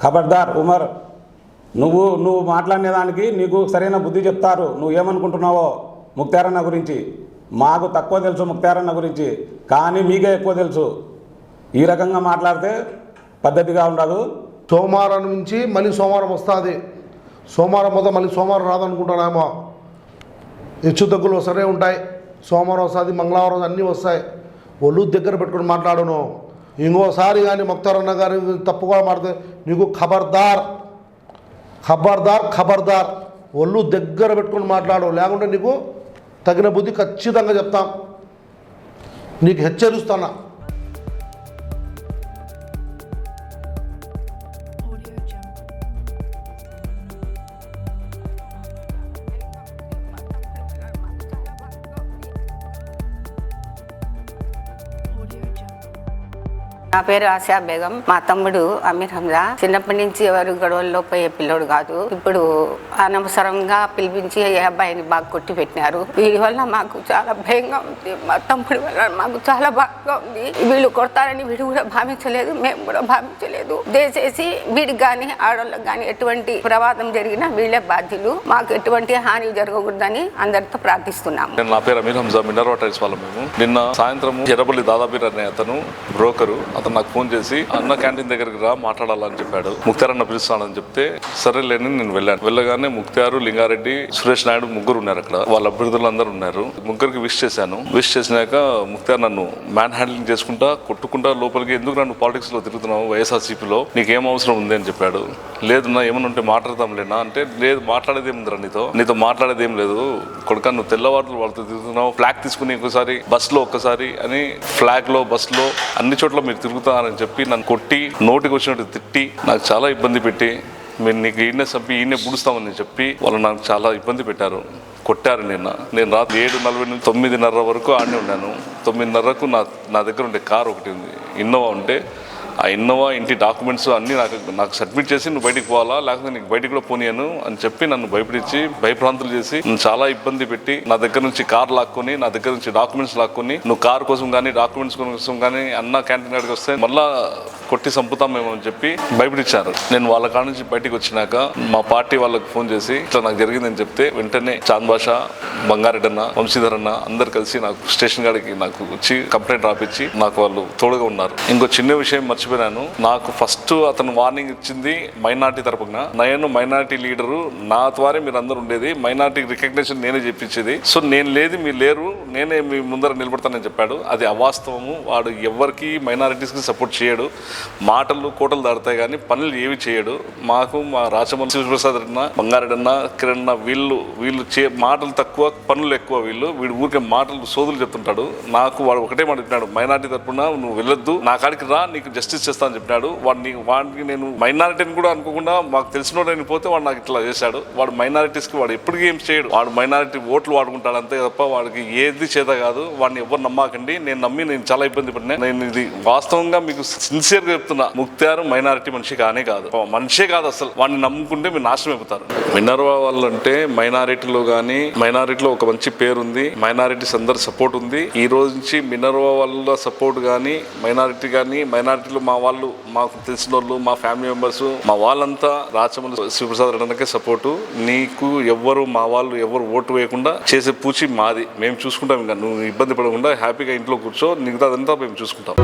ఖబర్దార్ ఉమర్, నువ్వు మాట్లాడినదానికి నీకు సరైన బుద్ధి చెప్తారు. నువ్వు ఏమనుకుంటున్నావో ముక్తారన్న గురించి. మాకు తక్కువ తెలుసు ముక్తారన్న గురించి, కానీ మీకే ఎక్కువ తెలుసు. ఈ రకంగా మాట్లాడితే పద్ధతిగా ఉండదు. సోమవారం నుంచి మళ్ళీ సోమవారం వస్తుంది. సోమవారం పోతే మళ్ళీ సోమవారం రాదనుకుంటున్నామో. హెచ్చు తగ్గులు వస్తూనే ఉంటాయి. సోమవారం వస్తుంది, మంగళవారం అన్నీ వస్తాయి. ఒళ్ళు దగ్గర పెట్టుకుని మాట్లాడును. ఇంకోసారి కానీ ముక్తారన్న గారి తప్పుగా మాడితే నీకు ఖబర్దార్ ఖబర్దార్ ఖబర్దార్. ఒళ్ళు దగ్గర పెట్టుకుని మాట్లాడు, లేకుంటే నీకు తగిన బుద్ధి ఖచ్చితంగా చెప్తాం. నీకు హెచ్చరిస్తున్నా. నా పేరు ఆసియా బేగం. మా తమ్ముడు అమీర్ హంజా చిన్నప్పటి నుంచి ఎవరు గొడవల్లో పోయే పిల్లోడు కాదు. ఇప్పుడు అనవసరంగా పిలిపించి ఈ అబ్బాయిని బాగా కొట్టి పెట్టినారు. వీడి వల్ల మాకు చాలా భయంగా ఉంది. మా తమ్ముడి వల్ల మాకు చాలా బాగా ఉంది. వీళ్ళు కొడతారని వీడు కూడా భావించలేదు, మేము కూడా భావించలేదు. దయచేసి వీడికి కానీ ఆడవాళ్ళకి కానీ ఎటువంటి ప్రమాదం జరిగినా వీళ్ళే బాధ్యులు. మాకు ఎటువంటి హాని జరగకూడదని అందరితో ప్రార్థిస్తున్నాము. నా పేరు అమీర్ హంజా, మినర్వా టైల్స్ వాళ్ళం మేము. నిన్న సాయంత్రం ఎర్రపల్లి దాదాపీర్ అనే అతను బ్రోకరు, అతను నాకు ఫోన్ చేసి అన్న క్యాంటీన్ దగ్గరికి రా మాట్లాడాలని చెప్పాడు. ముక్తార్ అన్న పిలుస్తానని చెప్తే సరేలేని నేను వెళ్ళాను. వెళ్ళగానే ముక్తారు, లింగారెడ్డి, సురేష్ నాయుడు ముగ్గురు ఉన్నారు అక్కడ. వాళ్ళ అభ్యర్థులు అందరూ ఉన్నారు. ముగ్గురికి విష్ చేశాను. విష్ చేసినాక ముక్తార్ నన్ను మ్యాన్ హ్యాండ్లింగ్ చేసుకుంటా కొట్టుకుంటా లోపలికి, ఎందుకు నన్ను పాలిటిక్స్ లో తిరుగుతున్నావు, వైఎస్ఆర్సీపీలో నీకేం అవసరం ఉంది అని చెప్పాడు. లేదు నా ఏమన్నా ఉంటే మాట్లాడతాంలేనా అంటే, లేదు మాట్లాడేది ఏముందిరా, నీతో మాట్లాడేది ఏం లేదు కొడుక, నువ్వు తెల్లవారులు వాళ్ళతో తిరుగుతున్నావు, ఫ్లాగ్ తీసుకుని ఒకసారి బస్సులో ఒక్కసారి అని ఫ్లాగ్ లో బస్సులో అన్ని చోట్ల మీరు తిరుగుతారని చెప్పి నన్ను కొట్టి నోటికి వచ్చినట్టు తిట్టి నాకు చాలా ఇబ్బంది పెట్టి, మీరు నీకు ఈయనే చంపి ఈయనే పుడుస్తామని చెప్పి వాళ్ళు నాకు చాలా ఇబ్బంది పెట్టారు, కొట్టారు. నేను రాత్రి 7:40 నుంచి 9:30 వరకు ఆడనే ఉన్నాను. 9:30కు నా దగ్గర ఉండే కార్ ఒకటి ఉంది, ఇన్నోవా ఉంటే, ఆ ఇన్నోవా ఇంటి డాక్యుమెంట్స్ అన్నీ నాకు సబ్మిట్ చేసి నువ్వు బయటికి పోవాలా, లేకపోతే నీకు బయటికి కూడా పోనీయను అని చెప్పి నన్ను భయపడించి భయభ్రాంతులు చేసి నన్ను చాలా ఇబ్బంది పెట్టి నా దగ్గర నుంచి కార్ లాక్కొని, నా దగ్గర నుంచి డాక్యుమెంట్స్ లాక్కొని, నువ్వు కార్ కోసం కానీ డాక్యుమెంట్స్ కోసం కానీ అన్న క్యాంటీన్ కాడికి వస్తే మళ్ళా కొట్టి చంపుతామేమో అని చెప్పి భయపడిచ్చారు. నేను వాళ్ళ కాడ నుంచి బయటికి వచ్చినాక మా పార్టీ వాళ్ళకి ఫోన్ చేసి ఇట్లా నాకు జరిగిందని చెప్తే వెంటనే చాంద్ బాషా, బంగారెడ్డి అన్న, వంశీధర్ అన్న అందరు కలిసి నాకు స్టేషన్ కాడికి నాకు వచ్చి కంప్లైంట్ రాపిచ్చి నాకు వాళ్ళు తోడుగా ఉన్నారు. ఇంకో చిన్న విషయం మర్చిపోయాను. నాకు ఫస్ట్ అతను వార్నింగ్ ఇచ్చింది మైనార్టీ తరపున. నేను మైనార్టీ లీడరు, నా ద్వారా మీరు అందరూ ఉండేది, మైనార్టీ రికగ్నేషన్ నేనే చెప్పించేది. సో నేను లేదు మీరు లేరు, నేనే మీ ముందర నిలబడతానని చెప్పాడు. అది అవాస్తవము. వాడు ఎవరికి మైనారిటీస్కి సపోర్ట్ చేయడు. మాటలు కోటలు దాడతాయి కానీ పనులు ఏవి చేయడు. మాకు మా రాచమల్లి శివప్రసాద్ అన్న, బంగారెడ్డి అన్న, కిరణ్ అన్న వీళ్ళు మాటలు తక్కువ పనులు ఎక్కువ. వీడు ఊరికే మాటలు సోదులు చెప్తుంటాడు. నాకు వాడు ఒకటే మాట చెప్పినాడు, మైనార్టీ తరపున నువ్వు వెళ్ళొద్దు, నా కాడికి రా, నీకు జస్టిస్ చేస్తా అని చెప్పినాడు. వాడికి నేను మైనారిటీని కూడా అనుకోకుండా మాకు తెలిసినోడని పోతే వాడు నాకు ఇట్లా చేశాడు. వాడు మైనారిటీస్కి వాడు ఎప్పటికీ ఏం చేయడు. వాడు మైనారిటీ ఓట్లు వాడుకుంటాడు అంతే తప్ప వాడికి ఏది చేత కాదు. వాడిని ఎవరు నమ్మకండి. నేను చాలా ఇబ్బంది పడినా. నేను ఇది వాస్తవంగా మీకు సిన్సియర్గా చెప్తున్నా, ముక్తారు మైనారిటీ మనిషి కానే కాదు, మనిషే కాదు అసలు. వాడిని నమ్ముకుంటే మీరు నాశనం అయిపోతారు. మినర్వా వాళ్ళు అంటే మైనారిటీలో కానీ, మైనారిటీలో ఒక మంచి పేరు ఉంది, మైనారిటీస్ అందరు సపోర్ట్ ఉంది. ఈ రోజు నుంచి మినర్వా వాళ్ళ సపోర్ట్ కానీ, మైనారిటీ కానీ, మైనారిటీలో మా వాళ్ళు, మాకు తెలిసిన వాళ్ళు, మా ఫ్యామిలీ మెంబర్స్, మా వాళ్ళంతా రాచమల్లి శివప్రసాద్ రెడ్డికే సపోర్టు. నీకు ఎవ్వరు మా వాళ్ళు ఎవరు ఓటు వేయకుండా చేసే పూచి మాది, మేము చూసుకుంటాం. ఇంకా నువ్వు ఇబ్బంది పడకుండా హ్యాపీగా ఇంట్లో కూర్చో, మిగతాదంతా మేము చూసుకుంటాం.